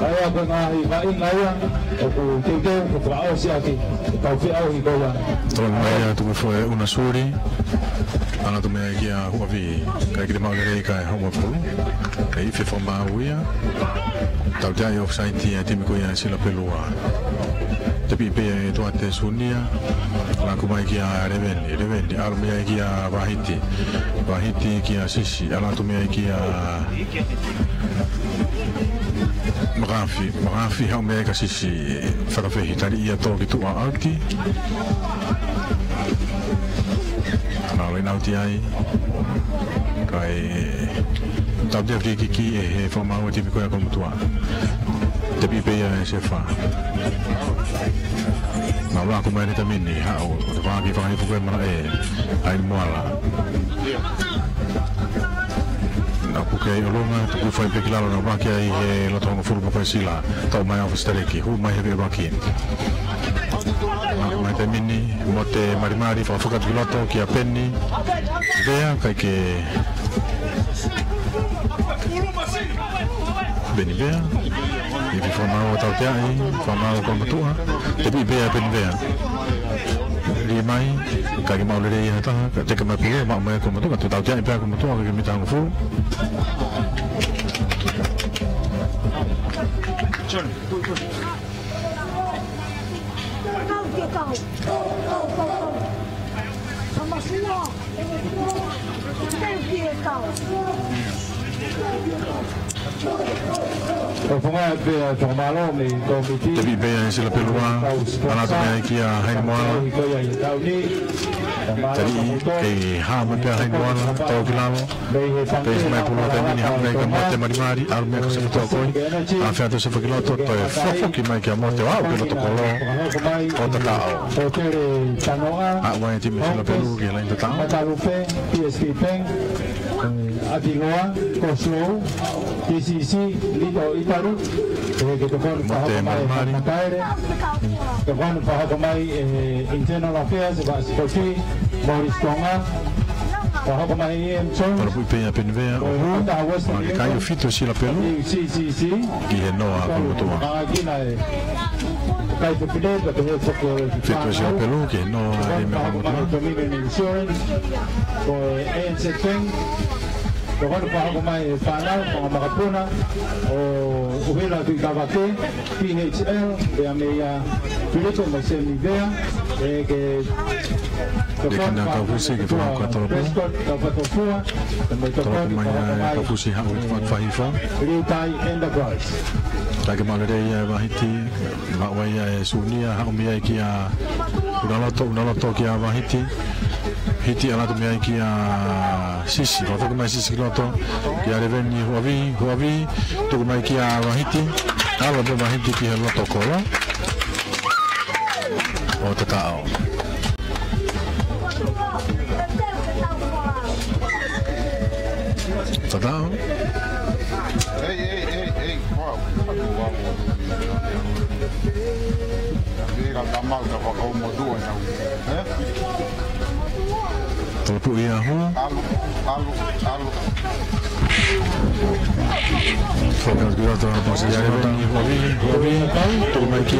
Kaya ko nga ibaing ngayon, o teu ko trao siya ki tau fi au higoya. Tolong mai tu foi una suri. Ana tu mai ki a huavi kai ki mau le kai homo pulu. Kai fi forma uia. Tau tai offside ti mi ko ya sila pelua. Tapi pe tu ate sunia. La ku mai ki a revendi. Al mai ki a Wahiti ki a sisi. Ala tu mai ki a Marafi hau mea ka sisi whakawhihi tari ia tōki tu a auti. Nā rei nauti ai. Kai tau te awhiki ki e he whamau e tipi koea komutua. Te pipea e se wha. Nā rāku mai ne ta mini hao. O te whaki whakahipu koe mara e ai moala. Nā puke ai olonga, te ku whai peki lalo nā waki ai he lotonga furu papai sila. Tau mai awha stareki, hu mai hewe waki. Mai te mini, mo te marimari, whawhakatu ki loto, ki a penni. Vea, kai ke... Beni vea. Iwi whamau o tau te ai, whamau o kongatua. Te pi vea, beni vea. Ri mai, kai ke maulere i hataha, ka teka mai pule, mau mai kongatua, tu tau te ai pia kongatua, kai ke mitango furu. John, Tapi bea sila pelua, ana tu mea ki a haini moala. Tadi kei hama pia haini moala, tau ki lalo. Pei mai pulu te mini hama ka mote marimari, alu mea ka se kutua koi. A whea tu se whakiloto, toi e whafo ki mai ki a mote wau ki loto kolo. O ta tau. A wai timi sila pelu ki lain ta tau. Atigoa, Kosovo, TCC, Lito Itaru, que tocaron para Macaire, tocaron para mai Internal Affairs, Vascochi, Boris Tonga, para mai Emson. Para pui penha penvea, ma que caiu fito si la pelu. Sì. Ki he noa como toa. Fito si la pelu, ki he noa e me como toa. Tokono pa ako may panel, mga makapuna, o uhila ito ikabate, PHL, kaya may pilito, may semibea, que Tokono pa ako si que fue Prescott, kapatopua, may tokono pa ako may whakawhifa. Ritai Enterprise. Taka malerei e wahiti, mawai e sunia, haumia ki a unaloto ki a wahiti. Hiti ala tu mea ki a sisi, whawhaka mai sisi ki loto, ki a reveni huavi, tuku mai ki a wahiti, ala me wahiti ki he loto kola, o te tao. Te tao? Ei, wow. Vega da malta kwa kaumo dua na. Tolpu ia ho. Alu. Fokas gura to pasi ya hobi, tu mai ki.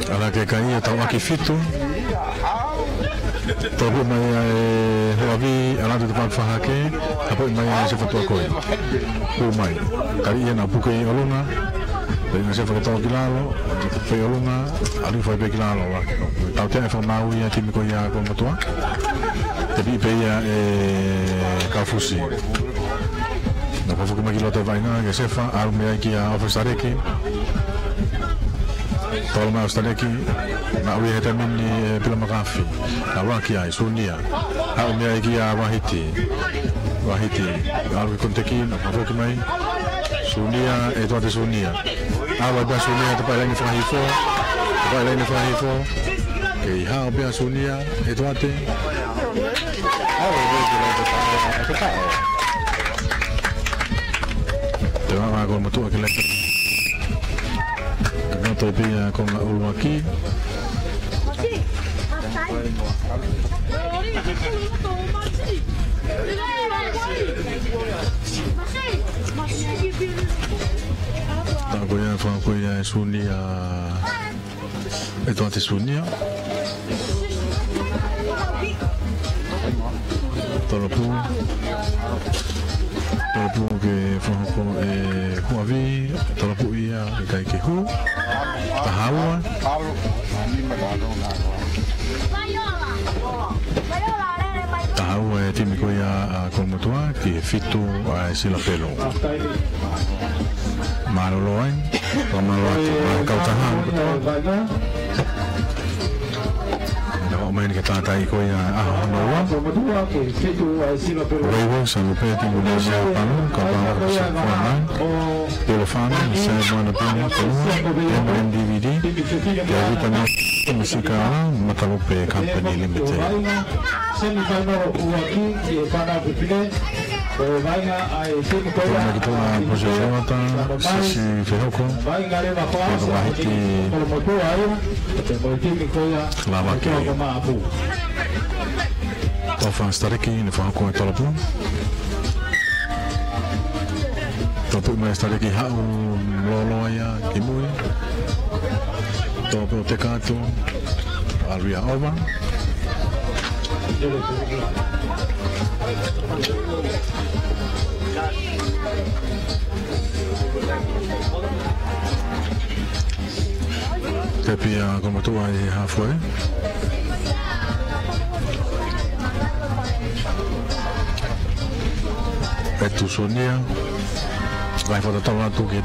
Ala que caía tau aki fito. Tobu mai hoavi ala tu pan fahake, apo mai se fatua koi. Ku mai. Kali ia na puke olunga. Dengan saya faktor kilalo, fai olunga, ali fai be kilalo wa. Tau te fa mau ia timi ko ia ko matua. Tapi pe ia kafusi. Na fa fuku magilo te vai na, que sefa, al me ki a ofesareki. Tol ma ofesareki. Na wi heta minni pila makafi. Na waki ai sunia. Al me ki a wahiti. Al konteki na fa fuku mai. Sunia e toate sunia. Awa bea sunia te pai laini whahifo. Kei hao bea sunia e toate. Awa bea te tao. Terima kasih untuk kita. Kita tapi con la ulu aqui. Tak boleh faham kau yang Sunia. Itu anti Sunia. Tolapu ke Franco Kuavi, tolapu ia kai ke hu. Tahawa. Tahawa timi ko ia komotua ki fitu sila pelo. Maloloan, pamaloan kau tahan. Main kita tahu kau yang Noah, Rewo sampai di Indonesia panu, kapal Sekuanan, telefon, saya mana punya yang main DVD, jadi kami musika Matalupe Company Limited. Kami kita proses jawatan, sisi Fehoko, lama kiri. Tofan stariki ni Fehoko tolapu. Tolapu mai stariki hau loloya kimui. Tolapu tekato Alvia Orban. Tapi como tu aí halfway. Itu Sonia. Vai foto tahu tu ke.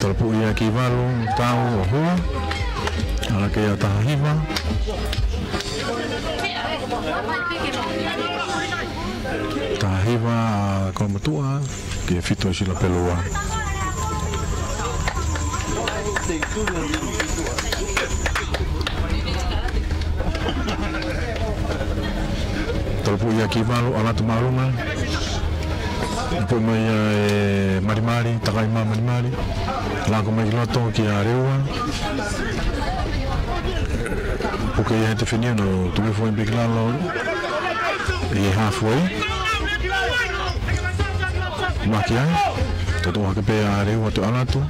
Tolapu ia kivalu tahu ho. Ala ke tahiva. Tahiva como tua que fito sila pelua. Tolapu ia kivalu ala tu maruma. Poi mai mari takai mari lago mai loto ki arewa porque ya te finía no tuve foi en Biclalo e halfway makia todo que pe arewa to alatu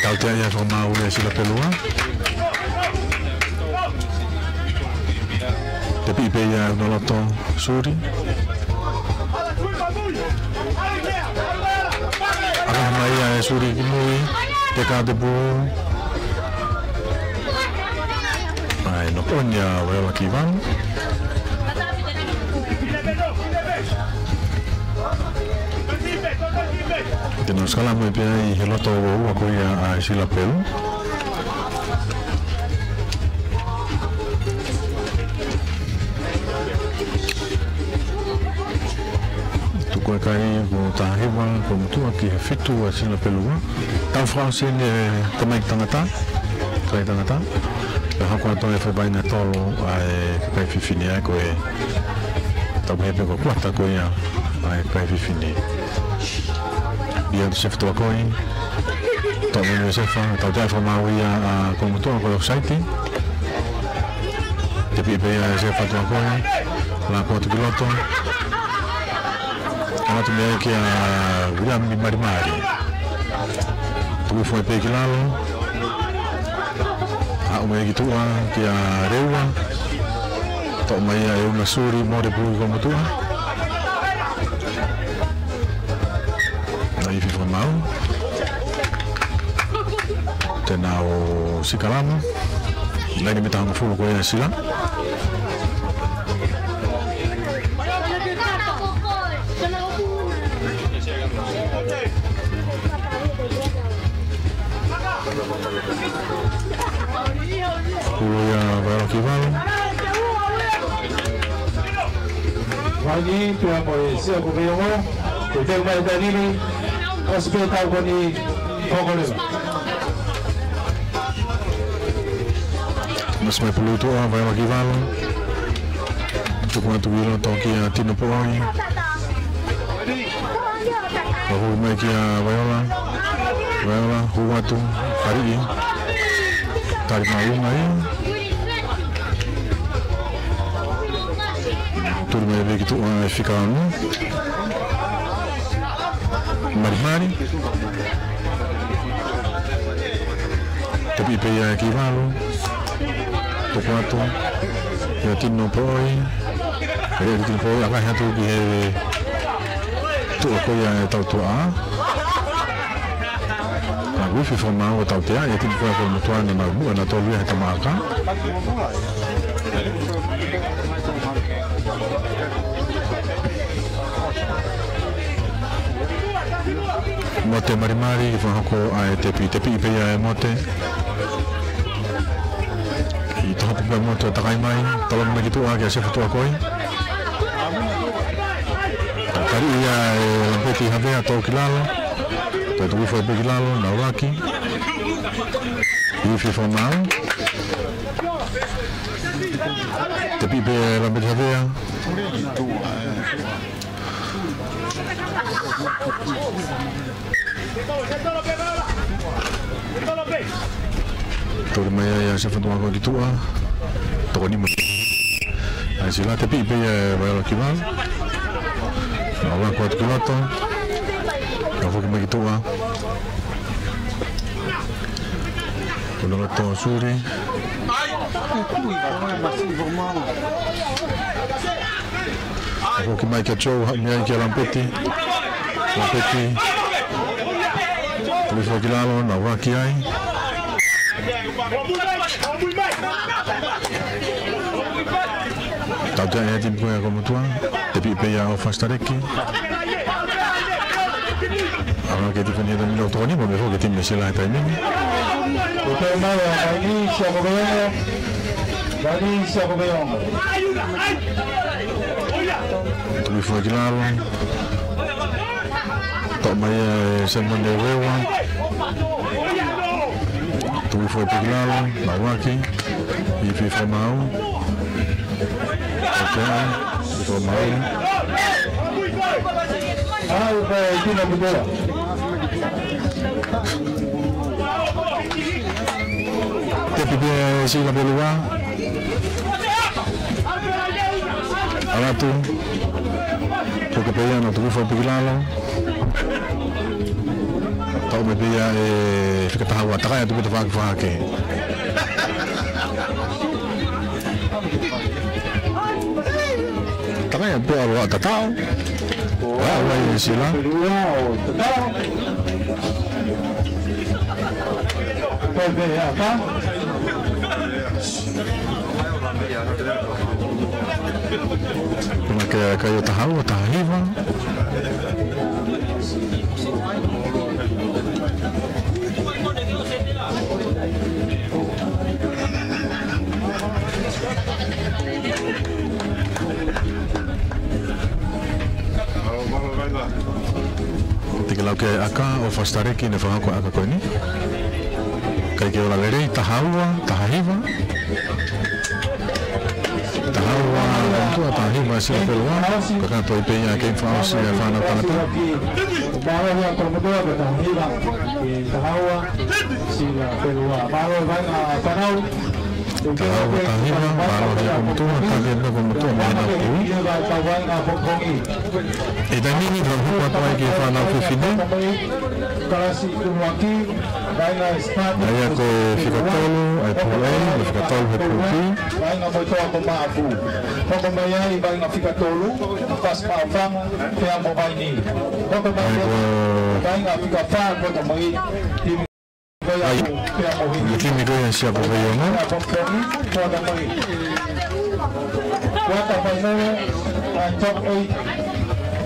tal te ya forma una sila pelua Tapi peia no loto suri. Akan mai suri kimui teka debu. Ai no ponya wala kivan. Tino skala mo pe i loto wo ko ya a sila pelu. Ko kai ko tahiwa ko mutua ki fitu a sila pelua tan france ne tamai tangata kai tangata e ha ko to e fa baina tolo ai kai fifini ai ko e tabe pe ko kwata ko ya ai kai fifini dia de chef to ko in to me se fa to ja fa ma wi a ko mutua ko site te pe ya se fa to ko la ko piloto. Ana tumia que a William Marimari. Tu foi pe kilalo. A o me kitua que a Reua. To mai e una suri more bu como tu. Aí fica mal. Tenao sikalama. Lai me tanga fulo ko ya sila. Pulo baru kibal. Lagi pihak polisi aku bilang, kita mulai dari ini hospital koni Kokolem. Mas mai pulo tu baru kibal. Cuma tu bilang toki tino poi. Baru mai kia Viola, huwa tu hari ini. Tarik malu mai. Tudo bem ver que tu fica no Marimari. Tapi peia aqui valo. Tu quanto? Eu tinha poi. Eu tinha poi. Agora já tu que tu apoia tau tua. Wifi formal o tautea e tipo foi como tu anda na rua na tua via tamaka mote marimari foi ko a tepi pe ya mote e to pe mote takai mai tolong me gitu a que se foto koi kari ya peti have a to kilalo. Tu foi pegilalo na waki. E foi mal. Tapi be la bedhavea. Tu mai ya se foto ko gitu ah. To ni mo. Asila tapi be ba la kimal. Ava ko kiloto. Aku kembali gitu ah. Kalau tu suri. Aku kembali ke show, ni ke lampeti. Terus lagi lalu, nak wakiai. Tahu tak ya tim punya kamu tuan, tapi payah ofas tariki. Ahora que te venía de mi autónomo, mejor que tiene la timing. Usted me va a venir, se gobierno. Tu fue claro. Toma ya se mande huevo. Tu fue claro, la waki. Y fui formado. Formado. Tiene mujer. Tapi dia sila belua. Ala tu. Porque pedía no tuvo fue pigilalo. Tau me pedía fica tahu ataka tu betul faham ke. buat awak tak tahu. Awak yang sila. Apa? Porque kayo tahaw, tahiva. Tinggal ke aka o fastareki ne fanga ko aka ko ni. Kay ke ola lere tahawa, tahiva. Tahawa tu tahiva sila pelwa. Kaka to ipeña ke influence ya fana panata. Bawa yang promotor tahiva. Tahawa sila pelwa. Bawa bang panau. Tahawa tahiva, bawa dia promotor, tahiva na promotor mana tu. E da mini do ko to ai ke fana ko fini. Kasi kumwaki Aí ko fikatolo, ai pulei, fikatolo he pupi. Vai nga moito ako maapu. Kung mayay vai nga fikatolo, pas paafang kaya mo vai ni. Kung vai nga fikafang ko may tim kaya mo hindi. Kimi ko yan siya po kayo no? Kuwata pa mo ang top 8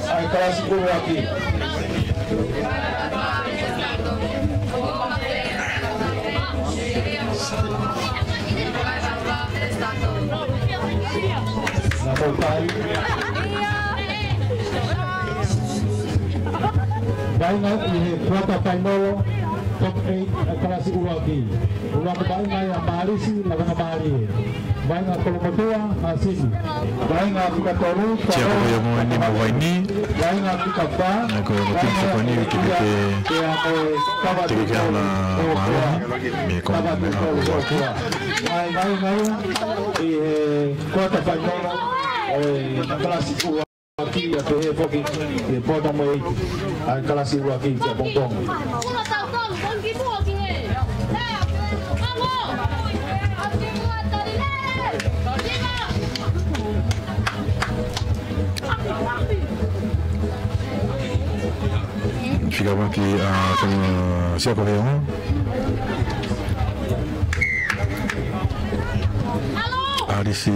ay klase kumwaki. Baingan ini kuota Paimolo top 8 kelas Uwagi. Uwagi baingan yang Malisi lawan Mali. Baingan Kolomotua Hasim. Baingan Fikatolu. Siapa yang mau ini mau ini? Baingan Fikatba. Aku mungkin siapa ni kita tiga malu. Mikon Uwagi. Baingan kuota Paimolo kelas Uwagi. Aqui a PE Foki e bota mai a kelas Uwagi ke bongbong. Ficava aqui com siapa yang ada si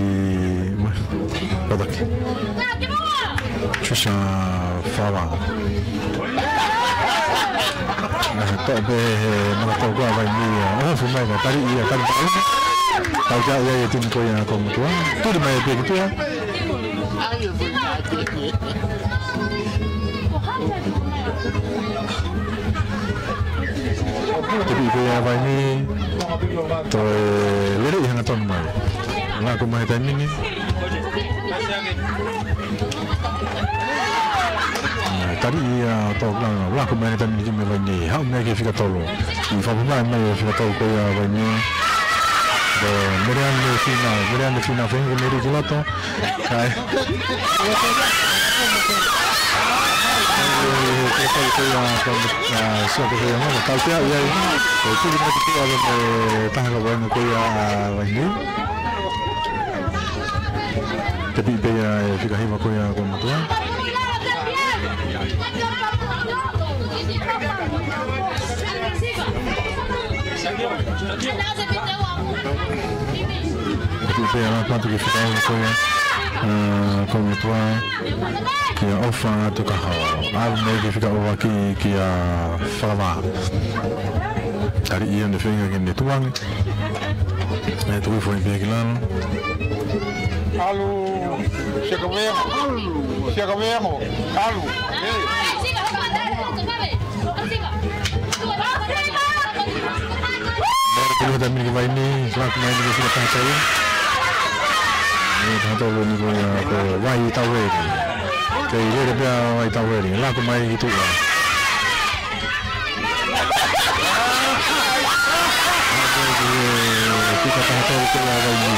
apa tak? Trisha Fava. Tak be mana tahu gua apa ini ya. Oh, semua kan tadi iya tadi tahu tak ya itu kau yang kau tua. Tu di mana begitu ya? Jadi itu ya apa ini? Tu lirik yang atau mana? Lah aku mahu tanya ni. Tadi ya tahu lah aku mahu tanya ni cuma ni. Hak mereka fikir tahu. Ifah pun mahu fikir tahu kau ya apa ni. Merian di final fengku meri jelato. Kai. Kau yang siapa kau yang mana? Kau siapa ya? Kau tu dimana kita ada tahan kau yang kau ya ini. Tapi dia juga hidup kau yang kau tua. Tapi dia apa tu kita tahu kau yang kau tua. Kia ofa tu kahau, al megi fika ofa kia falawa. Dari ian de fenga gini tuang, tu ifo impi kilan. Halo, siapa kamu? Halo. Baru puluh dah minggu ini, selama main ini sudah kacau. Ini kacau ni punya wai tahu. Jadi dia punya wai tahu ni, lah aku main itu lah. Kita tahu itu lah wai ni.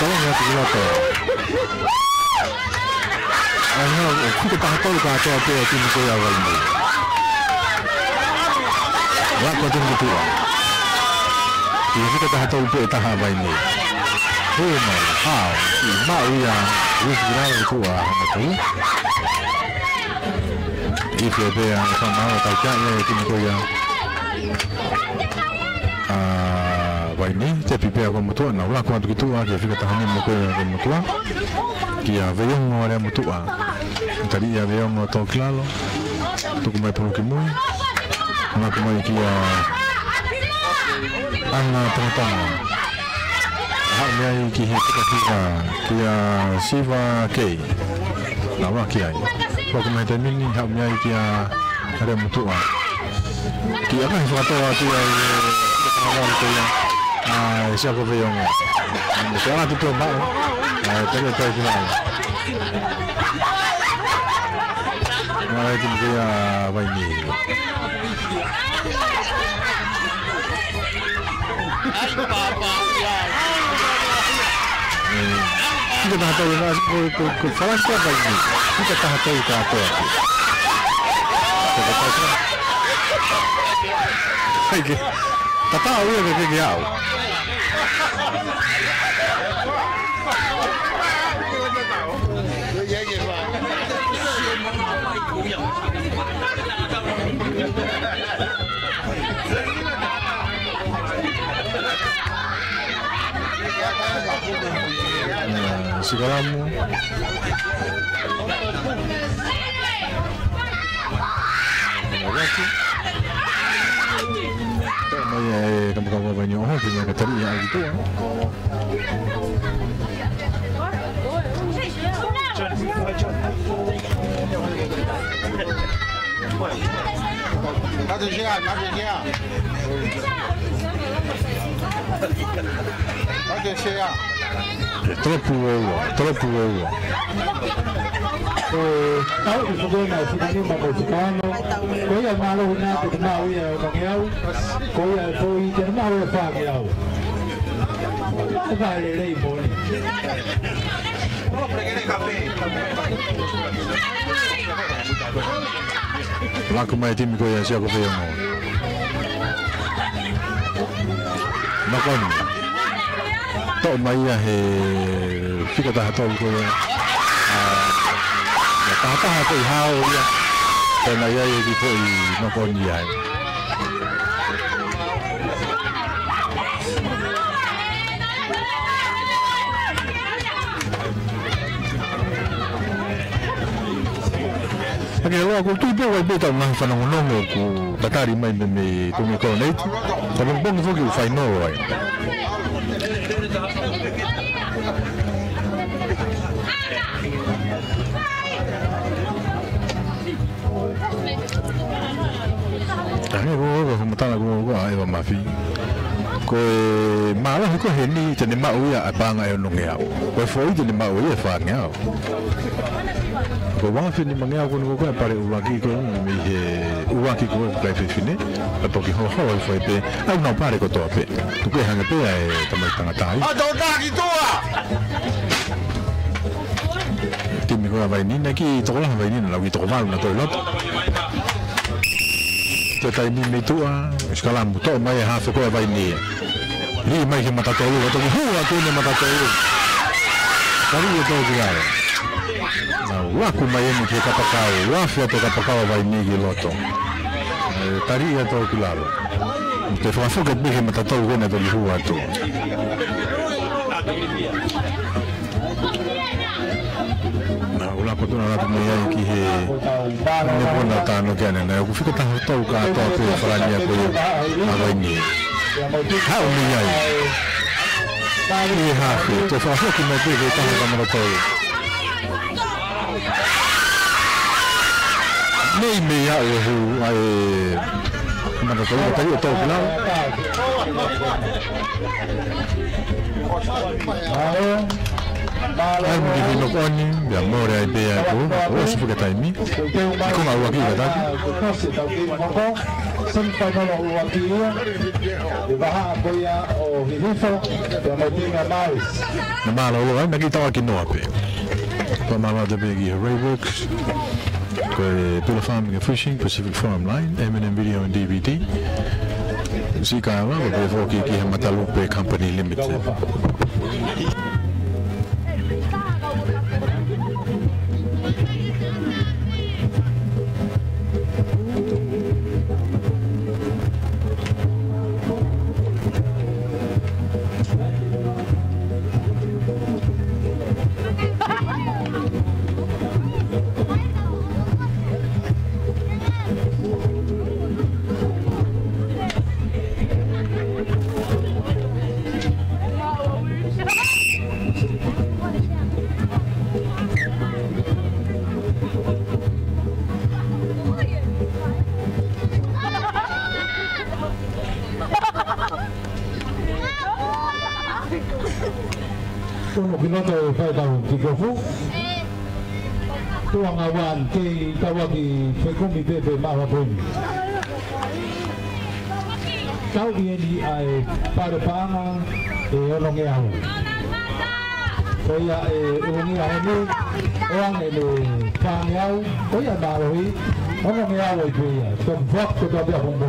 Kalau nggak tinggal tu, kita tahu apa tim saya wai ni. la ko tun gitu ki fika ta tau pe ta ha vai ni ho mai ha ma uya wi gira ko a ma tu if you be on some now ta cha ye tin ko ya vai ni te pipe ko moto na la ko tu a ke fika ta ha mo ko moto ki a ve un ore moto a tari ya ve un to claro tu come por que muy na ko mai ki a ana to ha me ki he ki a siva ke na wa ki ai ko me te mini ha me ki a are moto a ki a ka fa to a tu ai ko ya sia ko ve un se va tutto male te lo stai filando ma ti dia vai ni ai papà kita dah tahu nak ko salah siapa ini kita dah tahu ke apa kita tahu hai tak tahu ya ke dia segalamu kamu banyak orang punya keteria gitu troppo tahu itu dia nak sini mau sekarang kau yang malu nak tu mau ya kau kau yang kau ini mau ya faham ya apa lelai boleh laku mai tim ko ya siapa yang mau makan tau mai ya he fika ta tau ko ya ta ha ko hao ya ta ya di ko I makan ya Oke, lo aku tu pun wajib tahu nang fanang nong aku datari mai me tu me connect. Kalau bang tu kita final right. Tapi gua mata gua ai mafi. Ko malah ko heni jadi mau ya apa ngai nong ya. Ko foi jadi mau ya fa ngau. Ko wang fini mangea ko ko pare uwaki ko mi uwaki ko kai fini pa ki ho foi pe ai no pare ko to pe tu ke hanga pe ai tamai tanga tai do ta ki to ti mi ko vai ni na ki to la vai ni na wi to mal na to lot te tai ni me tu a skala mu to mai ha fe ko vai ni ni mai ke mata to lo to hu a tu ne mata to kali to dia Waku mai ni ke kapakau, wafia to kapakau vai nigi loto. Tari ya to kilalo. Te fa foka bige mata to gona to lihu atu. Na ula ko tuna na mai ai ki he. Ne bona ta no kene na ku fika ta to ka to pe farania ko vai ni. Ha o mi ai. Tari ha to fa foka mai bige ta ga mata to. Nei me ya hu ai mana to ta yo to plan ai mi no koni de amore ai be ai o so que tai mi ko ma wa ki da son pa no wa ki de baja apoya o hifo de motinga mais na mala o ai na ki ta ki no ape to mala de be gi Ray Works Pillar Farming and Fishing, Pacific Farm Line, M&M Video and DVD. Sikawa ko po ki Matalupe Company Limited. Pinoto fai da un tigofu tu angawan ke tawagi fekumi bebe mawa boni kau ini ai para panga ono nge au koya ungi ai orang ele pang au koya baroi ono nge au itu ya tom vok to dia bombo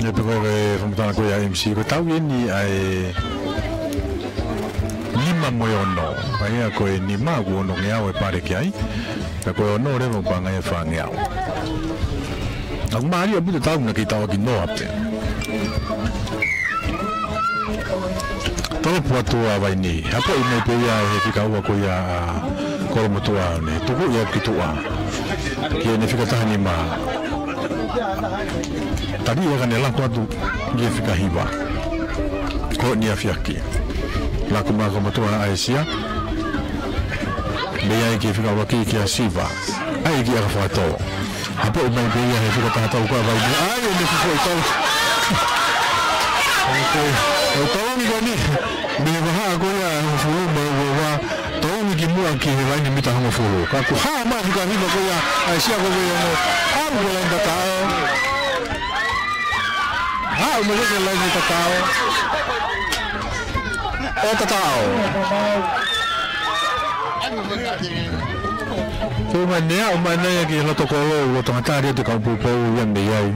Ya pokoknya pemutaran ko ya MC ko tahu ini ay lima moyono kaya ko ni magu ono ngao e pare kai ko ono re mo panga e fa ngao ang mari abu tahu na kita wagi no apte todo puatu ava ini apa ini pe ya he fika wa ko ya ko mo tua ne to ko ya kitua ke ne fika tahani ma tadi ya kan elang kuatu dia fika hiba ko ni afiaki la kuma ko tua Asia beya ke fika waki ke asiva ai ki ara fato apa umai beya he fika ta ko ba ai ne fika ito o to ni gani be ha ko ya fulu ba wa to ni ki mu ki he vai ni mita ho fulu ka ku ha ma fika hiba ko ya Asia ko be no har ko la ta ah, umulog na lang yung tatao. Tatao. Umanya yung kinotokolo, utang atari at ikaw po yan biyay.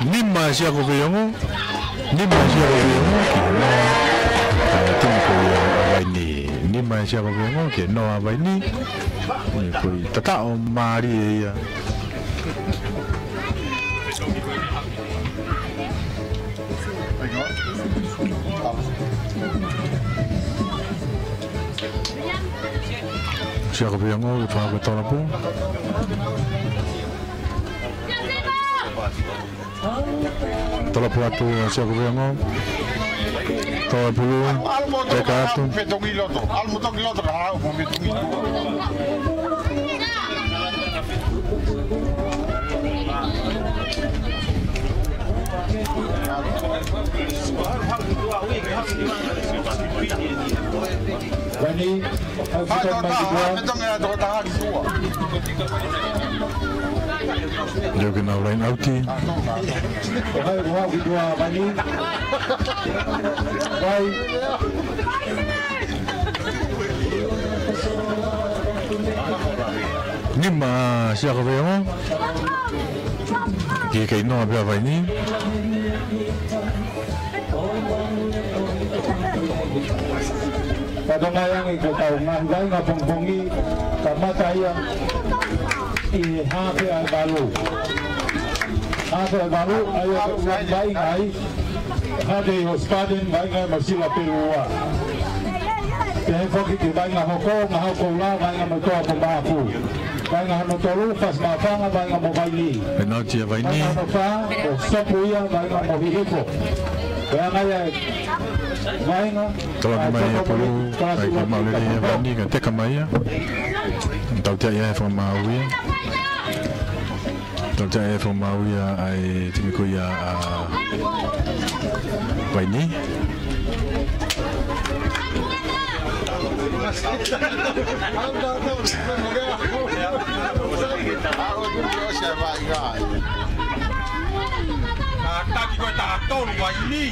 Nima siya ko biyong kino ko abay ni nima siya ko biyong kino abay ni ko tatao mari ya siya ko biyong ko pa ko tawag po tola puatu siya ko biyong tola pulu teka tu almutong ha Wani dia kena lain auti hai wa bidua bani wai nima siya ko biyong kay no abya ba ni kadang-kadang ikutaw ngangay nga pongpongi kamatayang hape al balu ayo baik ay hade hospadin baik ay marsila pelua dahil foki di baik nga hoko la baik nga motoa pembaku baik nga hanotolu pas mafanga baik nga mobaili penalti ya ini sopuya baik nga mobihipo kaya ngaya tola kemaya pulu baik mau lele ya bani kan teka maya tau tia ya from Maui tau tia ya from Maui ai timiko ya baini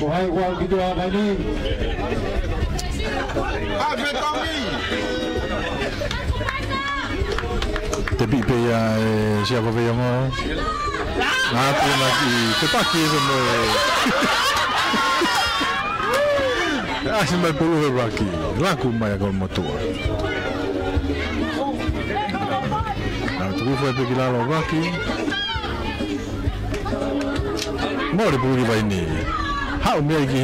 Kohai wal gitu apa ini? Tapi ya siapa yang mau? Aku lagi kepaki semua. Sembilan puluh lagi. Laku maya kalau mau tua. Nah, tu foi pergi lalu lagi. Mau dipulih ini. Hau lagi.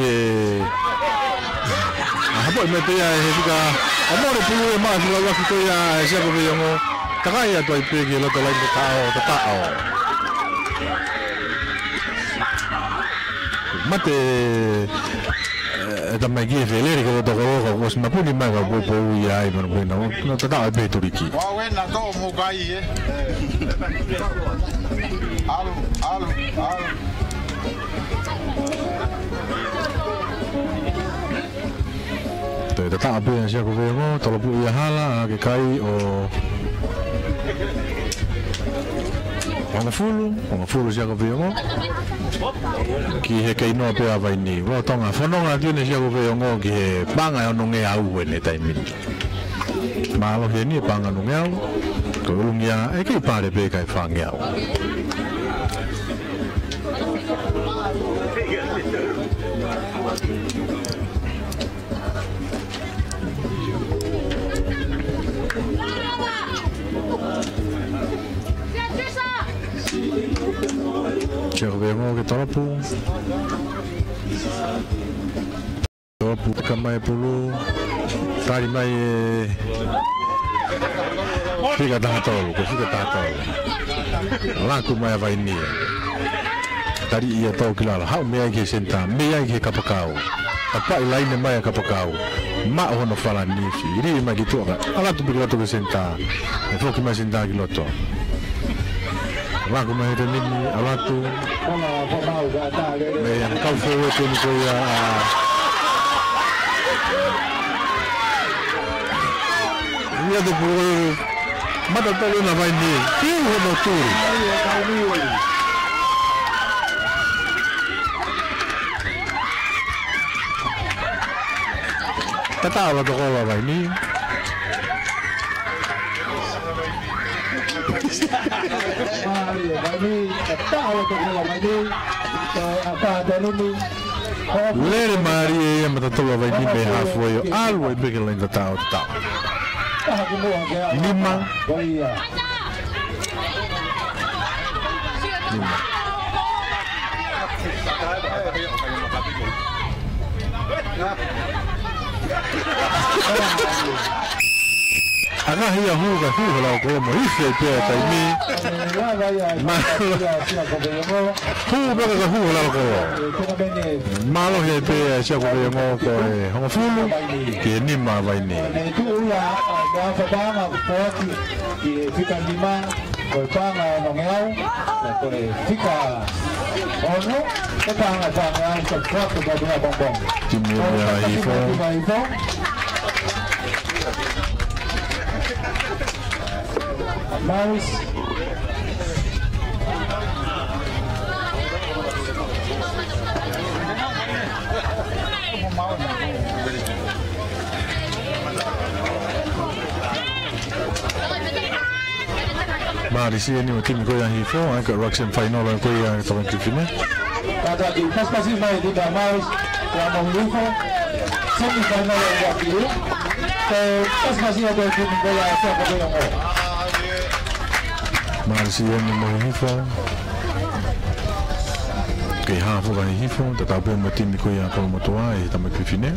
Apa yang mereka juga. Mau dipulih mas lalu lagi tu ya siapa yang mau? Takaya tu pergi lalu lain tetao. Mate também aqui velho que eu tô colocando os na puni mais vou ir aí mas não tá a bem tudo aqui. Uau, é na dor mugai, Alo. Tá a bem já que veio, tô logo ia hala que cai o Ang fulo siya ko veio. Ki he kei no pe avai ni wa tonga fononga tione sia ko ve ngo ki he panga no nge au ne taimi malo he ni panga no nge au ko lungia e ki pare pe kai fa nge au Cervemo que topo kamai pulu tari mai fica tahatol laku mai vai ni tari ia tau kilala hau mea ke senta mea ke kapakau apa ilaine mai kapakau ma hono fala ni iri mai gitu ala tu biloto ke senta e foki mai senta kiloto lagu mai ni alatu me yang kau fewe tu ni ko ya ia do mata tolo na vai ni tiu no turi tata ala do kola vai ni Lere Maria yang betul vai ni be halfway always bigger than the town. Lima. Agak hiya huga lah kalau mau isi dia tadi. Huga lah kalau. Malah dia siapa yang mau kau hong fulu, kini mah ini. Itu ya, bahasa bangga kuat di Fika lima, bangga nongel, Fika ono, bangga cepat kepada bongbong. Timnya Ivo. Mouse Mari sini tim ko yang Ivo agak Russian final ko yang tahun kini. Pada di pasti mai di Mouse yang mau Ivo semi final yang kiri. Pas masih ada tim ko yang siapa yang mau. Mari sini mau Ivo. Ke hafu kan Ivo, tetapi tim ko yang kalau mau tua tahun kini.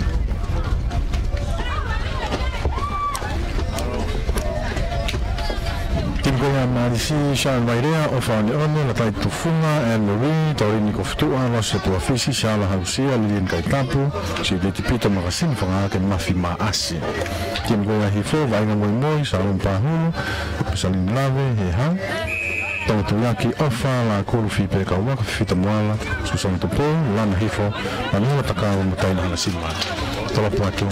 Kaya marisi siya mairea o whaane ono na tai tufunga e Louis tori ni koftua lo se tua fisi siya la hausia lilin kai tapu si de tipito makasin whangake mafi maasi. Kim kaya hifo vainga moi moi sa lompa hulu salin lave he hau tau tuyaki ofa la kuru fipe ka waka fita moala susang tupo lana hifo manula takawa mutai na hanasin maa. Tolop watu.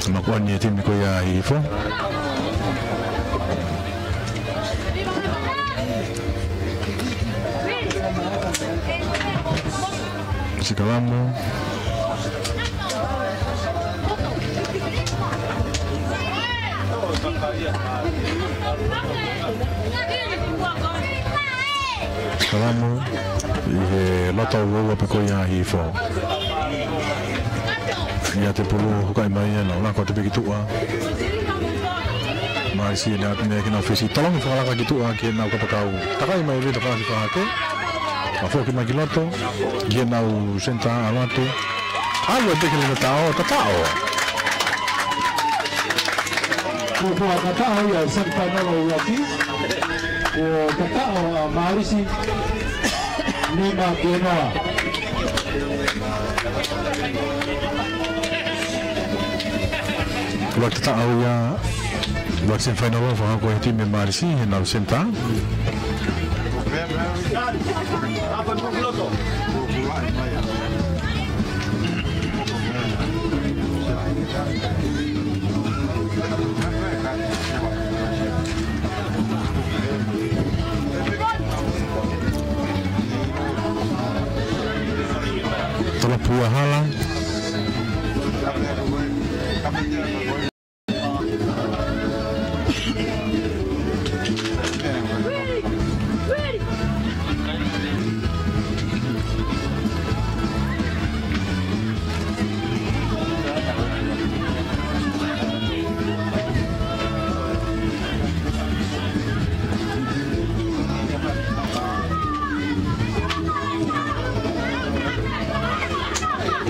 Makuan ni tim ni ko ya hifo. Sikalamu. Sikalamu. Ihe lota uwa peko ya hifo. Ia te pulu hukai mai na la ko te bikitua. Mai si na me kina ofisi tolong fala ka kitua ki na ko pakau. Takai mai ve takai ka ke. Ka fo ki mai kiloto. Ki na u senta alato. Ai te ki na tao tatao. Ko ko tatao ya senta no ya ki. O tatao mai si ni ma kenoa. Waktu tak tahu ya, waktu final orang kau tim memang sih nak senta. Tolong buah halang.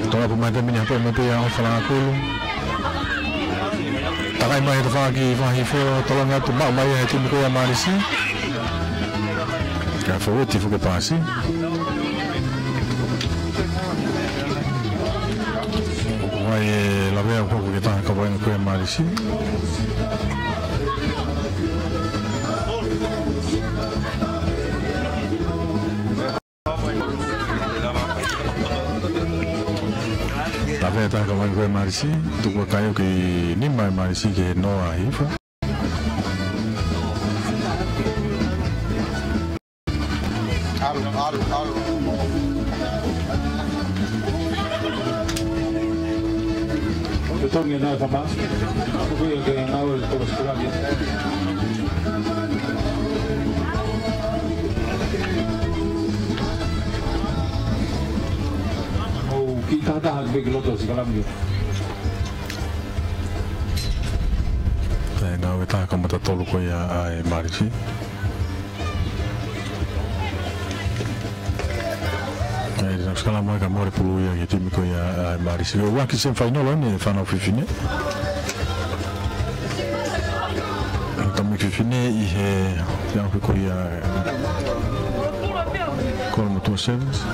Tolong pemain pemain apa yang orang aku. Takai mai tu fagi fo tolong ya tu mak mai tim ko ya marisi. Ka fo ti fo ke pasi. Mai la vea ko ke ta ka vai ko ya marisi. Tapi tak kawan gue marisi, tu gue kayu ke ni mai marisi ke Noah hifa. Alu. Betul ni nak apa? Aku yang ke awal terus kurang. Kita dah bagi lotos sekarang ni. Saya nak kita akan mata tolu ko ya ai marisi. Sekarang mereka mau repulu ya gitu miko ya ai marisi. Wah kisah final ni final fifine. Kami fifine ihe yang ko ya. Kalau motor service.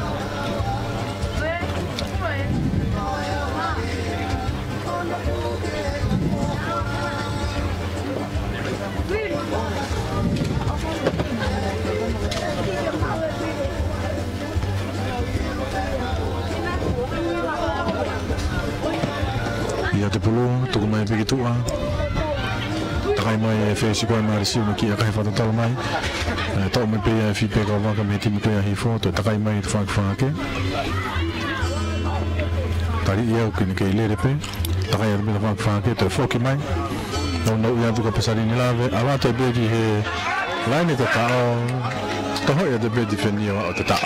Ya te pulu tu mai begitu takai mai fesi ko mai si no ki akai fa total mai to me pe fi pe ko va ka me tim ko ya hi fo to takai mai fa ke tari ya ko ni ke ile pe takai ya me fa ke to fo ki mai no ya tu ko pasari ni la ve ala te be di he la ni to ta to ho ya de be di feni o to ta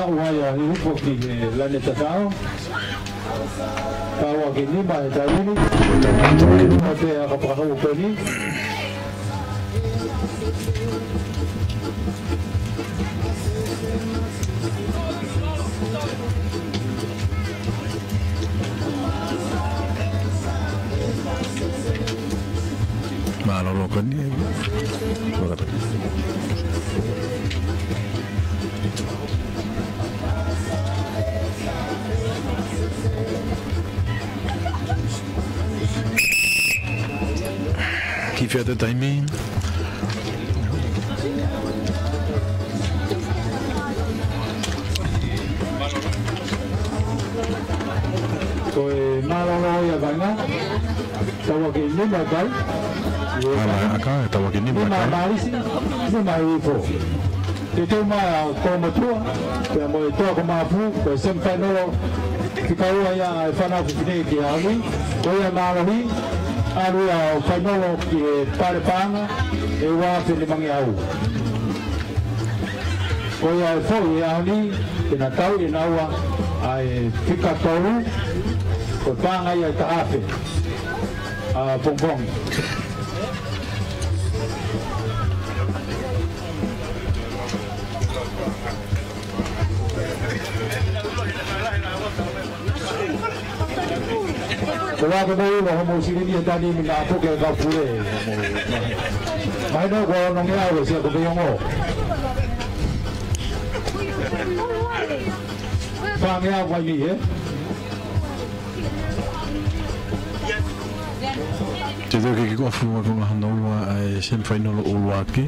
Waya ini bukti lantai tahu. Tahu ini mana tahu ini? Ini mana apa kamu beli? Mana lokal ni? Qui fait de timing. Wanga, tawa ke ni makai. Ala aka tawa ke ni Ni makai. marisi, ni maifo. Itu mah como tua, que mo tua como afu, que sempre no kikaua ya fana kufine ki ali, ko ya malohi, aru ya fanolo ki pare panga, e wa fili mangi au. Ko ya fo ya ali, que na tau e na wa ai fika tolu, ko panga ya taafe. Pompong. Kalau kita ini mau sini dia tadi minta apa ke kau pule, mai dah kau nongnya apa sih aku bilang oh, faham apa ini ya? Jadi kita afu aku nak nawa semifinal ulwaki,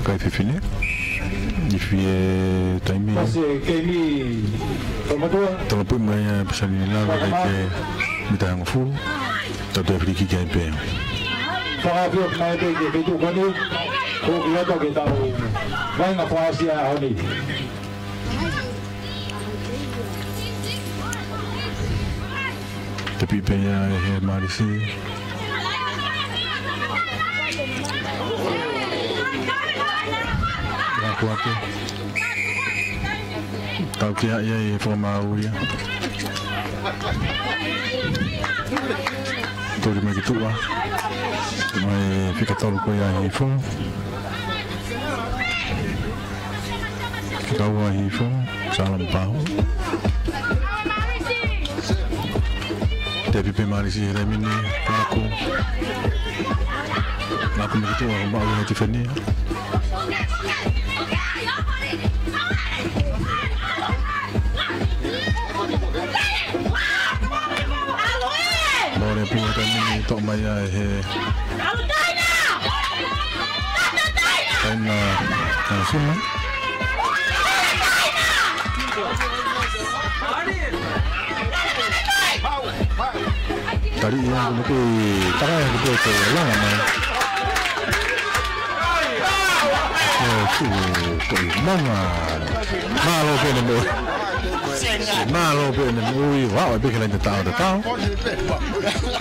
kai fifine. Ifie taimi. Masih kami, kamu tu? Kalau pun mai pasal ni lah, kita minta yang full, tapi Afrika kita pe. Faham apa mai tu kita tu kan ni, kau kita tu kita tahu, mai ngapa Asia hari ni. Tapi pe ya marisi. Kuate. Tau kia ia forma uia. Tori mai kitua. Mai fica tolu ko ia ifo. Fica ua ifo. Salam pau. Te pipe marisi remini aku. Aku mai kitua ko mau hati fenia. Boleh buat ini untuk maya he. Karena semua. Tadi yang aku cara yang aku itu lah namanya. Mana? Malo pun ni. Malo pun ni. Wow, bikin lagi tahu.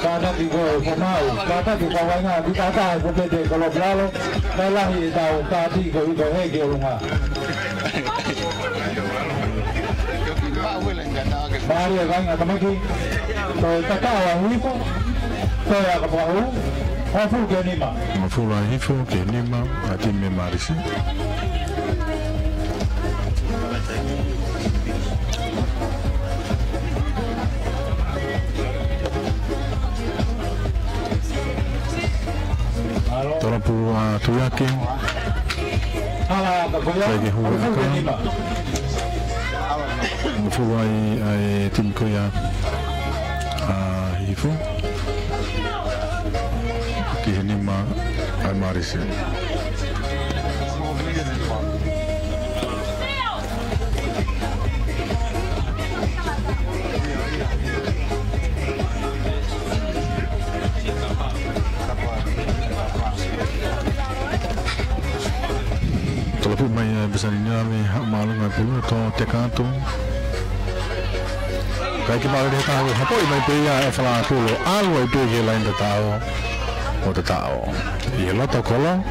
Kata di kau pemau, kata di kau wanga, di kata aku bete kalau berlalu, malah tahu kata di kau itu hege rumah. Mari wanga tamaki, kau kata orang itu, kau yang kau Hafu ke nima. Hafu lah hifu ke nima, hati memarisi. Tolong puluh tu yakin. Lagi huwa kan. Hafu ai tim koya hifu. Kihinima Almarisi. Kalau pun main besar ini kami hak malu main puluh atau tekantu. Kayak kita ada tahu apa yang main pria evaluasi puluh, alwa itu je lain tahu. O te tao. I e loto kolo.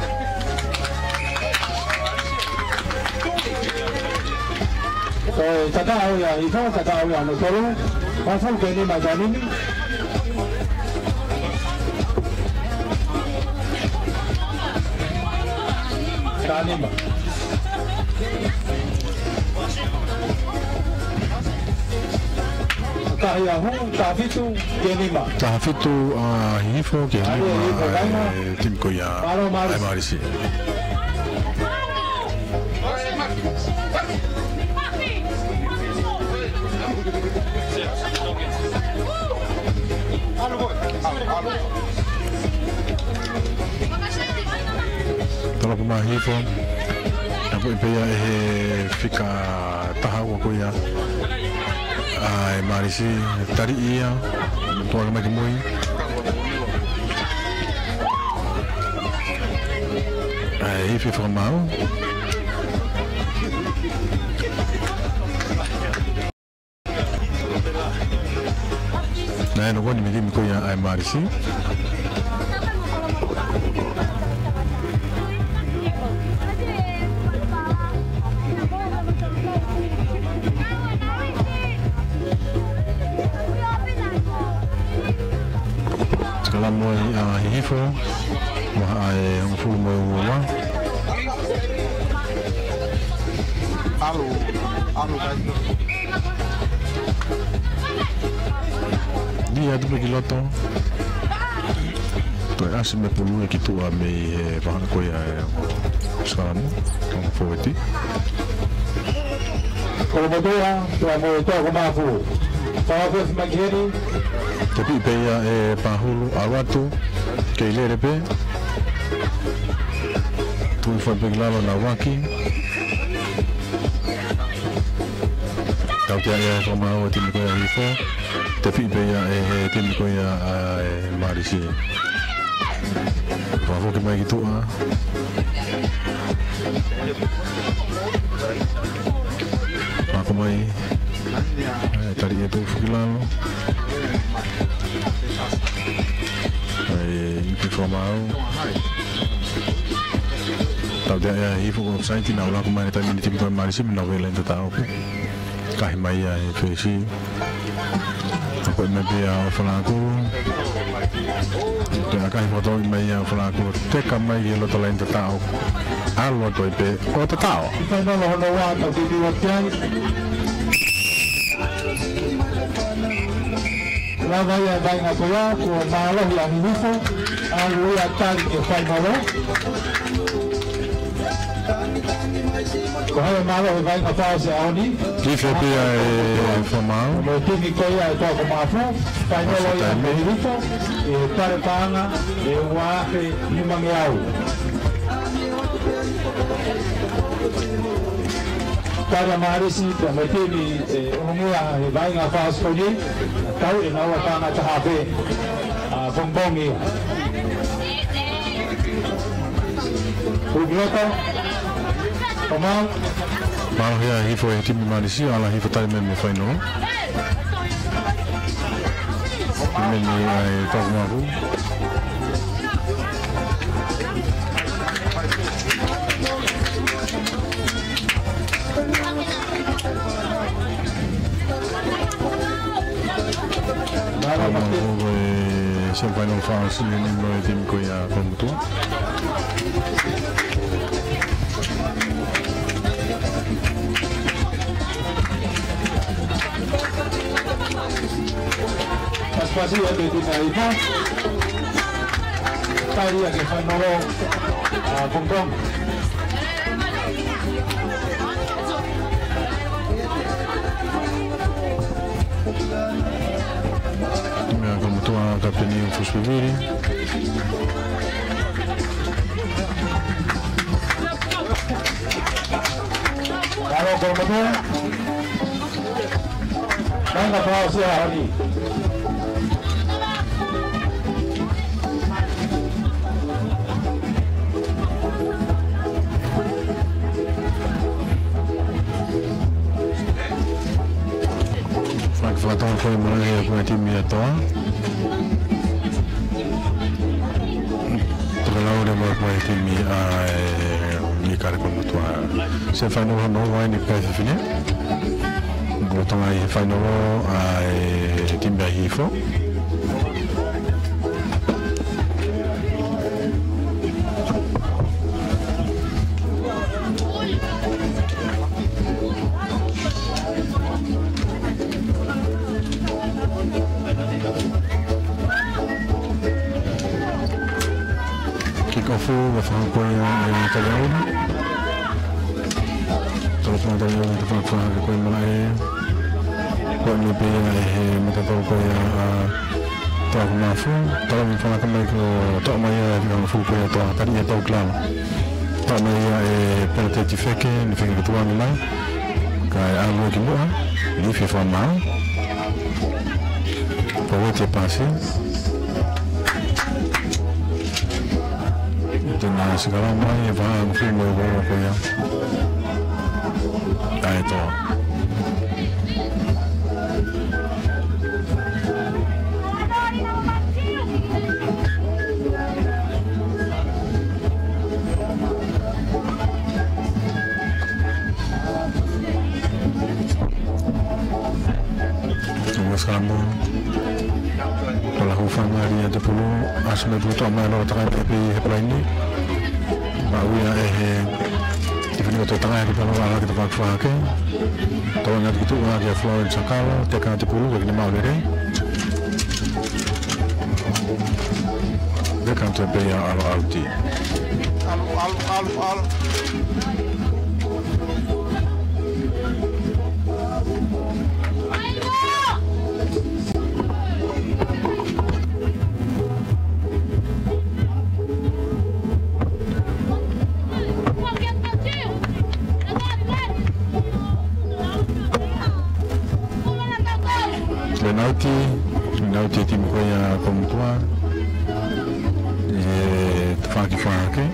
So, tatao ya, ikaw tatao ya, no solo. Pasal ke ni majanin. Kanima. Tafitu Genima. Tafitu hifo Genima tim ko ya ay marisi. Kalau pemain hifo, apa impaya fika tahawa ko ya. Ay marisi tari iya tua mai moi ai fi formau na no wani mi ko ya ai marisi moi hifo mo ai un fu mo wa alo dia do piloto to asime pulu ki tu a me va ko ya sam con foti ko mo doa to mo to ko ma fu fa fes mageri tapi pe ya pahulu awatu ke lerepe tu foi peglalo na waki tau te ya como o te ko ya ifo tapi pe ya te ko ya marisi pa vo ke mai tu a pa mai tadi itu peglalo informau tau dia ya ifu ko sai ti na ula ko mai ta mi ti ko mari si na vela nda tau ko kai mai ya fesi ko me be ya fala ko te kai foto mai ya fala ko te ka mai lo to lenta tau alo to pe o to tau no no wa ta ti wa tian la vaya vaina toya ko malo ya nifu algo ya tal que fai malo ko ha malo vaina fase aoni ki fe pe formal mo tini ko ya to ko mafu fai malo ya nifu e pare pana e wa he ni mangiau para marisi prometemi ungia vai nga fast food tau ina wa kana tahabe bongbongi ugrota kama mal ya hifo tim marisi ala hifo tai men me fai no men ni ai to ma ru Sampai no fase ni no tim ko ya como tu Passi ya de Dinaifa tadi ya que fai no Bongbong como tu a capitania Fusbeviri kalau como tu venga pausa ahí Fatong foi mulai ko tim ya to. Kalau udah mau ko tim ni kar ko to. Se fa no vai ni pa fini. Botong ai fa no tim ba hifo. Kick-off va fare un po' in italiano. Telefono italiano che fa fare quello là poi mi piace mettere poi a trovare una fu però mi fa una come to mai non fu poi to tadi ya to klan to mai per te ti feke ni feke tu an mai kai alo ki mo ni fe fa ma Powete pasi. Tena segala mai va filme ko ya. Ai to. Kamu kalau hufang hari ada puluh asal berutu amal orang tengah tapi apa ini baru ya even itu tengah di kalau orang kita pakai tahu nggak gitu orang dia flow cakal tekan ada puluh begini mau deh dia kan tu bayar al-alti al Penalti tim koya komtua tafaki fake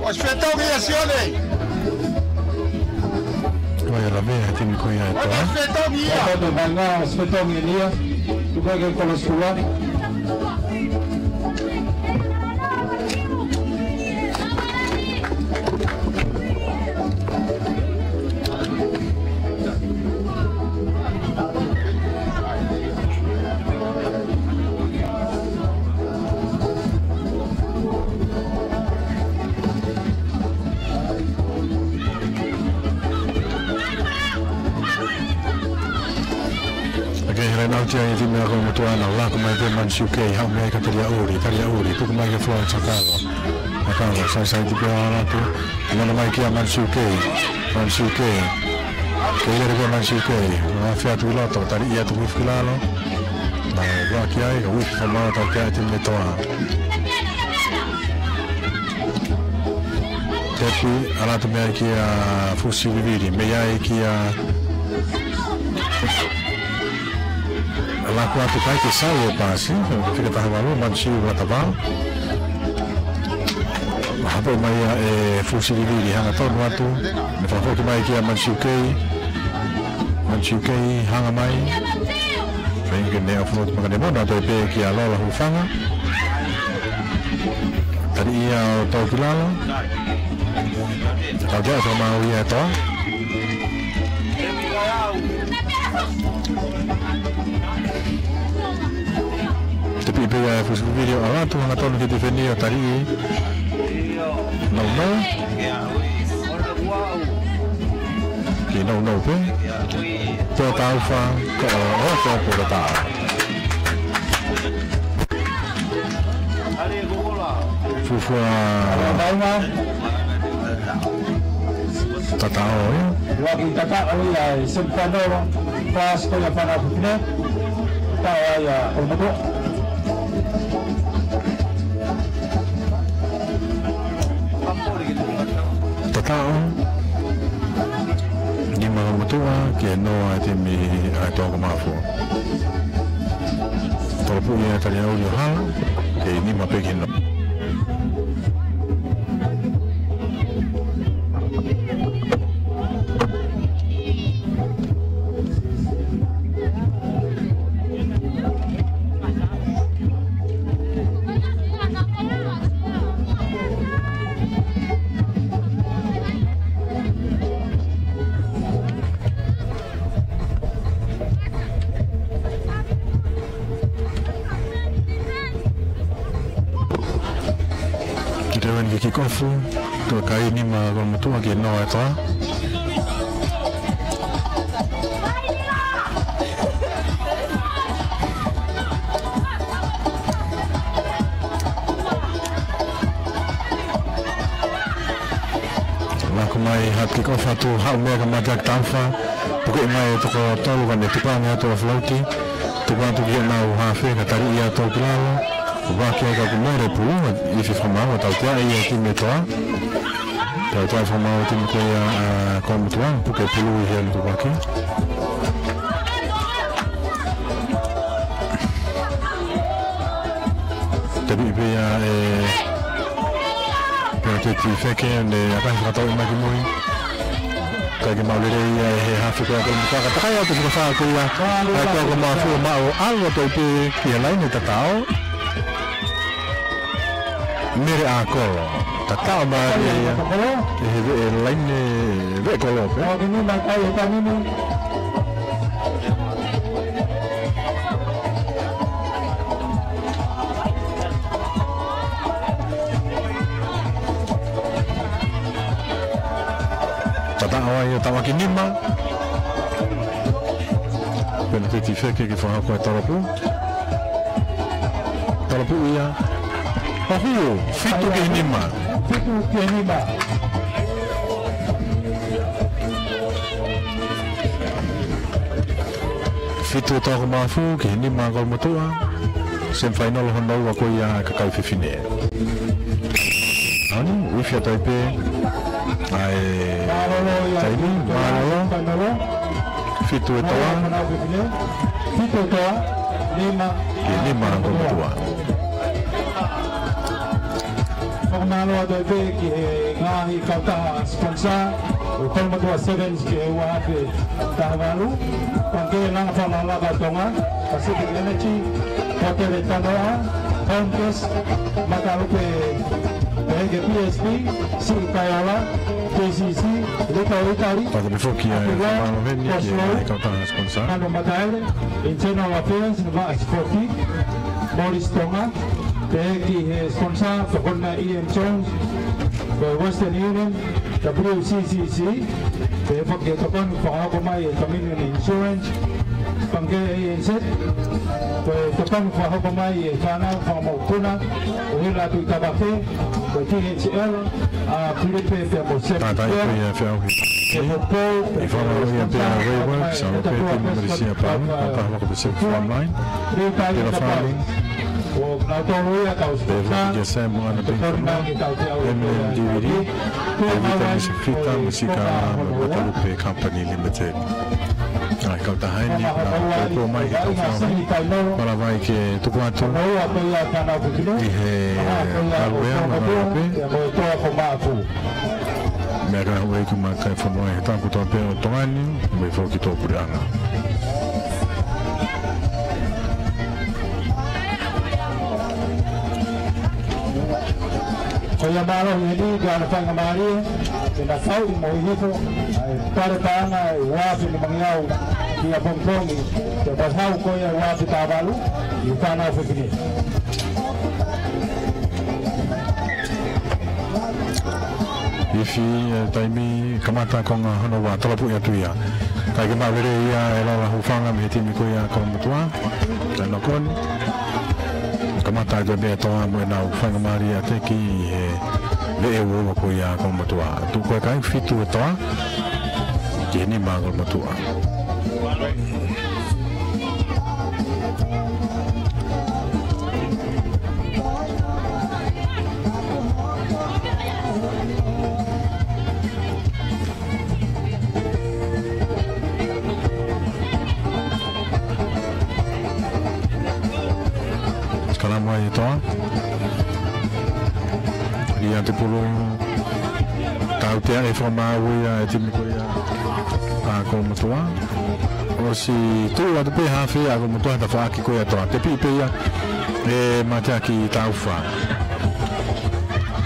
Aspetta mediazione. Koya la vea tim koya to Aspetta via. Aspetta via. Tu vuoi che con la scuola? Jadi tim yang kamu tuan Allah kemarin mensukai hak mereka tadi uri tu kemarin Florence Chicago saya juga orang tu mana mereka mensukai kaya dia mensukai mafia tu lah tu tadi ia tu filalo nah gua kiai gua sama tak kiai tim itu tapi alat tu mereka fusi bibiri mereka laku atu kai ke sawo pasi fica tá valor manchi o tabal hapo mai fusi di hanga ton watu me fa foto mai ki manchi hanga mai venga ne afrot magane bona to pe ki ala la hufanga tadi ia to kilalo aja sama ia to tapi pega fusi video ala tu hanga ton ki defendia tadi no ki no pe to taufa ko to ta fufua tatao Lagi tatao ya sempano pas ko ya para pune tawa ya onobo tatao di mga mutua ke no atimi ato kamafo topu ya tali audio hal ke ni mapekino kikofu to kai ni ma ko mutu ke no ato la ko mai hat kikofu tu ha me ka ma jak tanfa ko mai to ko tolu kan tu pa me to flauti tu pa tu ke na ha fe ka tari ya to klalo Waki ai ka kumore pu I fi whamau tau tia I a kimi toa. Tau tia whamau tini koe a komutua puke pulu I hea lutu waki. Tapi pia te ti feke ne akan kata I maki moi. Kaya maulere ia he hafu koe ako mutua ka takai au te muka whaa koe ia. Kaya koe ako mafu mao alwa tau pe kia laine tatao. Mere a kolo. Tatao maari ia. He laine ve kolo pe. O kini makai e kanini. Tatao ia tawaki nima. Pena te ti feke ki whaha koe tarapu. Tarapu ia. Ahu, fitu ke nima. Fitu ke nima. Fitu tau mafu ke nima kau matua. Sem final honau wa koe ia kakau fifine. Ani, wifia taipe. Ai, taimi, maralo. Fitu e toa. Fitu e toa. Nima. Ke nima kau matua. Pagmano ada be ki ngahi kauta sponsor utol matua sevens ki wape tawalu pangke nang fala ba tonga Pacific Energy hotel tanoa Homecase makalupe bege PSP si kayala KCC leka Itali pada before ki malo veni ki kauta sponsor ano mataire internal affairs va exporti Morris Tonga Peki sponsor Pokona Ian Jones Western Union WCCC Peki Tokon Fahakomai Community Insurance Pangke ANZ Tokon Fahakomai Kana Fahamokuna Uhila Tuitabafe THL Philippe Fiamosep Tata i koe whiau hi. I whanau ia pēr rewa, sa o pēr ki numerisia pāu, a kahwa ko pēsek farmline, pēra farming, pēra ki a mo ana pēr DVD, pēvita misa fita, musika Guadalupe Company Limited. Ai kau tahaini, na kō mai ki tau whanau, para vai ke tuku atu, I he karuea manarope, mea kai hoi ki ma kai whanau he tāku tau pēr o tongani, me whau ki tō purianga. Kaya malo ini dia nak ngamari, kita tahu di mau itu, pada tangan wafi di mengiau dia bongkongi, kita tahu kaya wafi tabalu, di tanah begini. Ifi taimi kamata ko nga hano wa talapu ya tuia. Kai ke mawere ia ela la hufanga me timi ko ia ko mutua. Tana kon. Kamata de be to mo na ufanga maria te ki le e wo ko ia ko mutua. Tu ko kai fitu to. Ke ni ma ko mutua. Kalama ito dia te pulu tau te ai whamau ia e timi ko ia a ko matua o si tu a te pe hawhi a ko matua ta whaaki ko ia toa te pipe ia e matea ki tau wha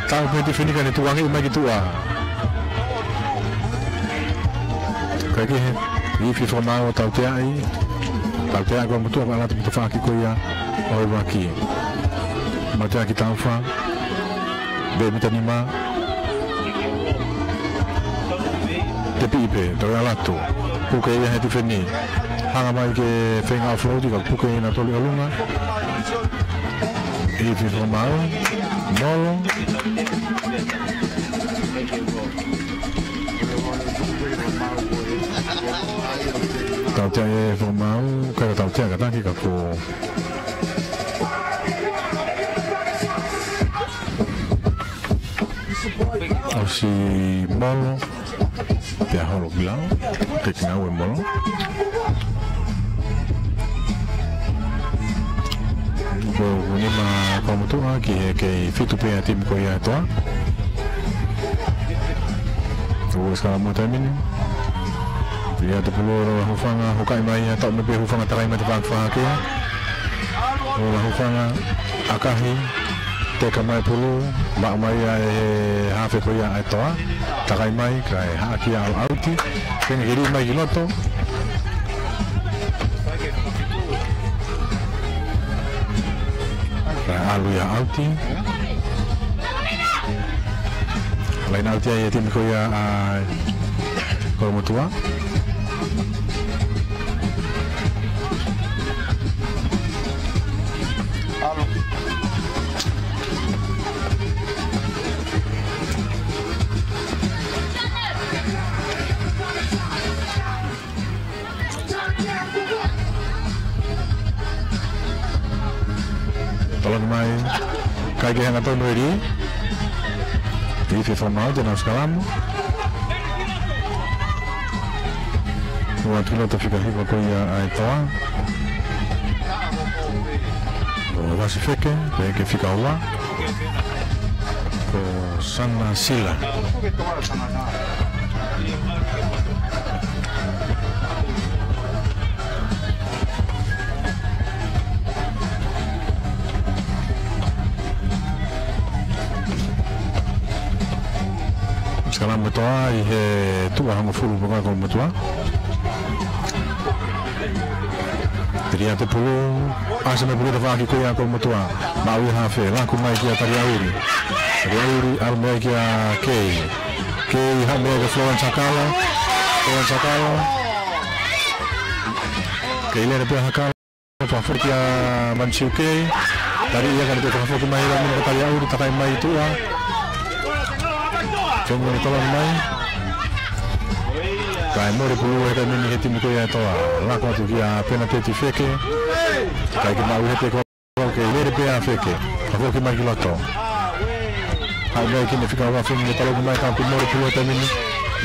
tau pe te whinika ne tuangi mai ki tua kai ki he iwi whamau tau te ai ko matua ka alata ta whaaki ko ia o waki matea ki tau wha be mitanima te pipe te alatu puke ia he te wheni hanga mai ke whenga aflodi ka puke ina toli alunga i whiwha mau molo tau tea e whamau kaya tau tea kataki ka ko si molo te aholo bilang ke kina we molo ko ni ma como tu ki ke fitu pe atim ko ya to o skala mo tamini dia tu perlu hufanga hukai mai atau lebih hufanga takai mai tebang fahake o hufanga akahi teka mai pulu mak mai hafe ko ya atoa takai mai kai haki al auti kene giri mai giloto kai alu ya auti lain auti ya tim ko ya ko mutua tolong mai kai ge ngato noiri di FIFA mau jangan sekalamu waktu lo tafika hiva ko ya aitoa o wasi feke ke fika wa ko sana sila sekarang betul tu orang full bukan kalau betul jadi ada perlu asal perlu dapat aku yang kalau betul bawa hafe lah aku mai kia tadi awiri almai kia kei hamil ke Florence Sakala kei le lebih hakal apa kia manciu kei tadi ia kan kita fokus mai dalam tadi awiri takai mai itu Jangan tolong mai. Kai mori pulu heta mini heti miko ya toa. Lako tu kia pena peti feke. Kai ki mau hete ko ke lere pe a feke. Ako ki mai kiloto. Hai mai ki fika wa fumi tolong mai ka ku mori pulu heta mini.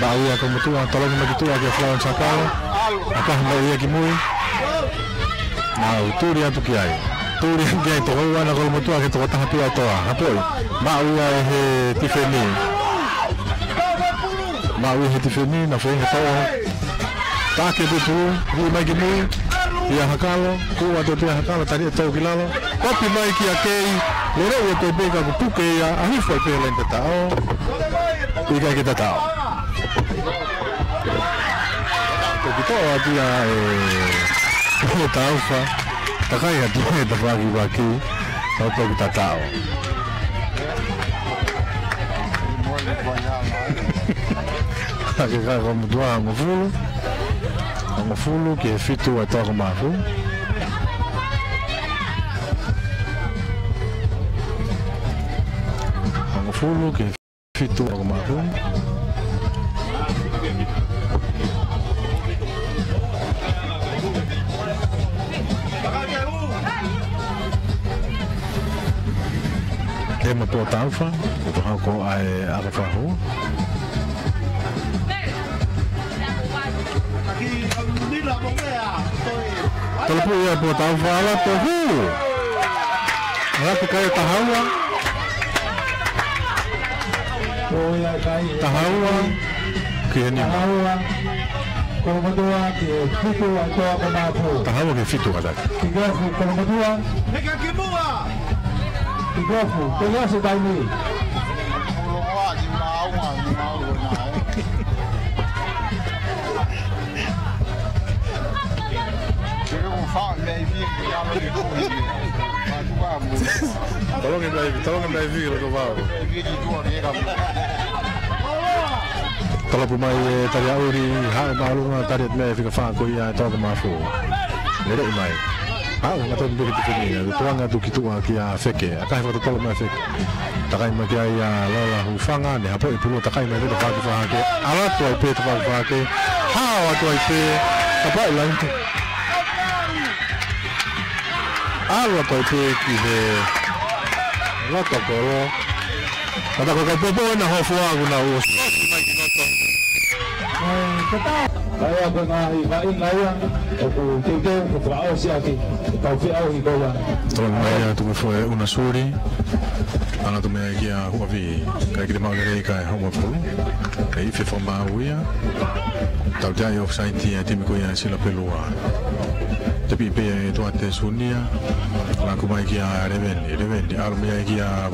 Bau ya ko mutua tolong mai kitua ke Florence Sakala. Apa mai ya ki mui. Mau turi atu ki ai. Turi ngai to wa na ko mutua ke to ta hapi toa. Hapi. Mau ya he tifeni. Mau heti femi na foi toa take betu ri mai gimu ia hakalo ku ado dia hakalo tadi to kilalo kopi mai ki akei lere o to bega ku puke ya ahi foi pe lente tao ika kita tao to bito dia tao fa takai ya tu ta bagi baki to kita tao Kaka como doa fulu que é fito a toca mafu como fulu que é fito a mafu que me porta alfa o hanko a fahu kalau punya potong fala tohu, apa kayak tahawa? Oh ya kai Tahawa, kini tahawa. Kalau berdua ke fitu atau apa mafu? tahawa ke fitu kata. Tiga fu kalau berdua. Heka kimua. Tiga fu, tiga sedai ni. Tolong yang video lo kau. Kalau pemain tadi awuri, hak malu tadi me fika fa ko ya to ke mafu. Lere mai. Nggak tahu begitu ini. Tuang ngadu kitu kia feke. Akai foto tolong mai feke. Takai mai kia ya lola hufanga ne hapo ipulo takai mai le fa fa ke. Ala to ipe to fa ke. Ha wa to ipe. Apa lang tu. Ala to ipe ki he. Lo to ko lo. Kata ko popo na hofu wangu na uo. Kaya ko nga ibain ngayon o tete koao siya ki taufi au hikoya. Tolong maya tu foi una suri. Ana tu mea kia huavi kai ki mau rei kai homo pulu. Kai fe forma uia. Tau jai offside tia timi ko ia sila pelua. Tapi pe tu ate sunia. La ku mai kia revendi al mea kia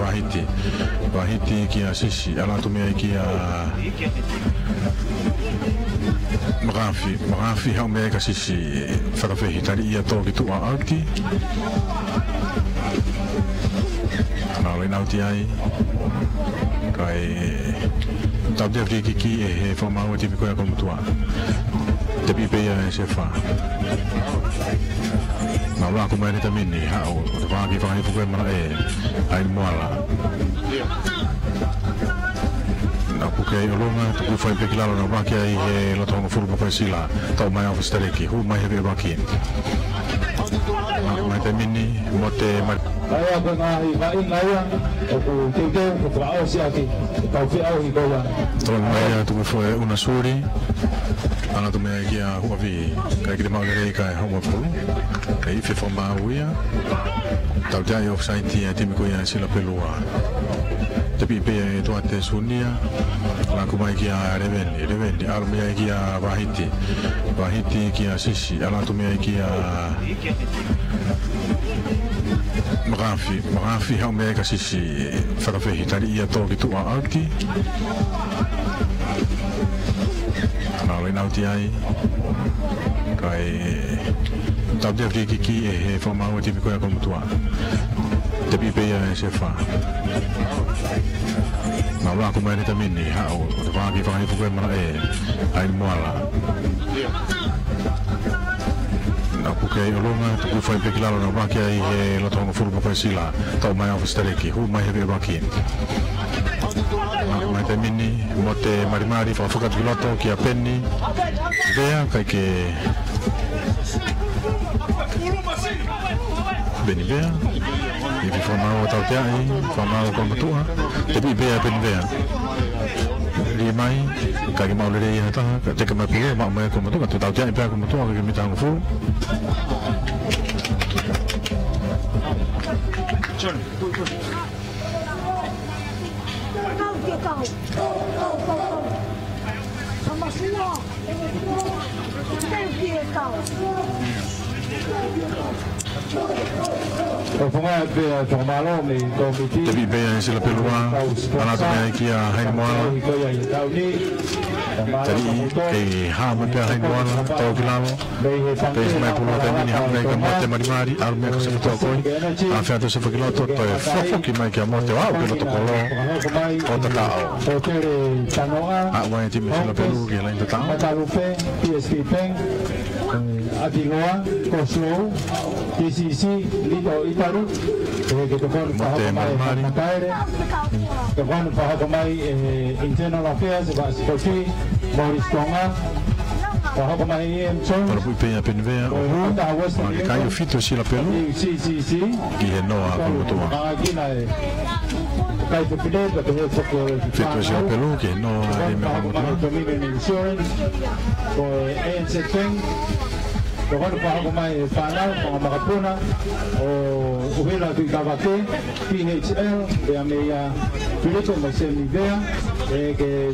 Wahiti kia sisi ala tu mea kia Marafi hau mea ka sisi whakawhehi tari ia tō ki tua auti. Nā rei nauti ai. Kai tau te awhiri ki e he whamau e tipi koea komu tua. Te pipea e se wha. Nā rā ku mai rita mini hao. Te whaki whakahipu koe mara e ai moala. Puke olonga tu fai pe kilalo na baki ai he lo tonga furu pa sila tau mai of stareki hu mai he baki mai te mini mote mai Kaya ko nga ibain ngayon o tete ko ao siya ki taufi au hikoya. Tolong mai tu foi una suri ana tu mea kia huavi kai ki mau rei kai homo pulu kai fe forma uia tau jai offside tia timi ko ia sila pelua. Tapi pe tu ate sunia la ku mai kia revendi al mea kia Wahiti kia sisi ala tu mea kia Marafi hau mea ka sisi whakawhehi tari ia tō ki tua auti. Nā rei nauti ai. Kai tau te awhiri ki e he whamau e tipi koea komu tua. Te pipea e se wha. Nā rā ku mai rita mini hao. Te whaki whakahipu koe mara e ai moala. Nā puke olonga tu fai pe kilalo na baki ai he lo tonga furu pa sila tau mai of stareki hu mai he baki. Mai te mini mote marimari fa foka piloto ki a penni. Vea kai ke Beni vea. E vi formao tau te ai, formao komu tua. Te pi vea beni vea. Ri mai kai ke mau le rei hata te ke mai pia mau mai komu tua tu tau te ai pia komu tua ke mi tango fu. John. Tapi bea sila pelua ana tu mea kia hai moala. Jadi ke ha me pia hai moala tau kilalo. Pe mai pulu te mini ha me ka mote marimari al me ka se to koi. A fia to se fa kiloto to e fofo ki mai kia mote wa ke to kolo. O ta tao. A wa ti me sila pelu ki la in ta tao. PSP Bank Adiloa Koslo TCC Lido Itaru que te pon Makaere te pon para mai Internal Affairs Sporti Boris Tonga para mai Emson para pui pe penvea o ke kai fito si la pelu si ki he noa ko to kai te pide te fito si la pelu ki noa e me ko to insurance ko ANC Bank ko para mai fanal ko makapuna o ubela tu kabake PHL de ameya piloto mo se mi vea que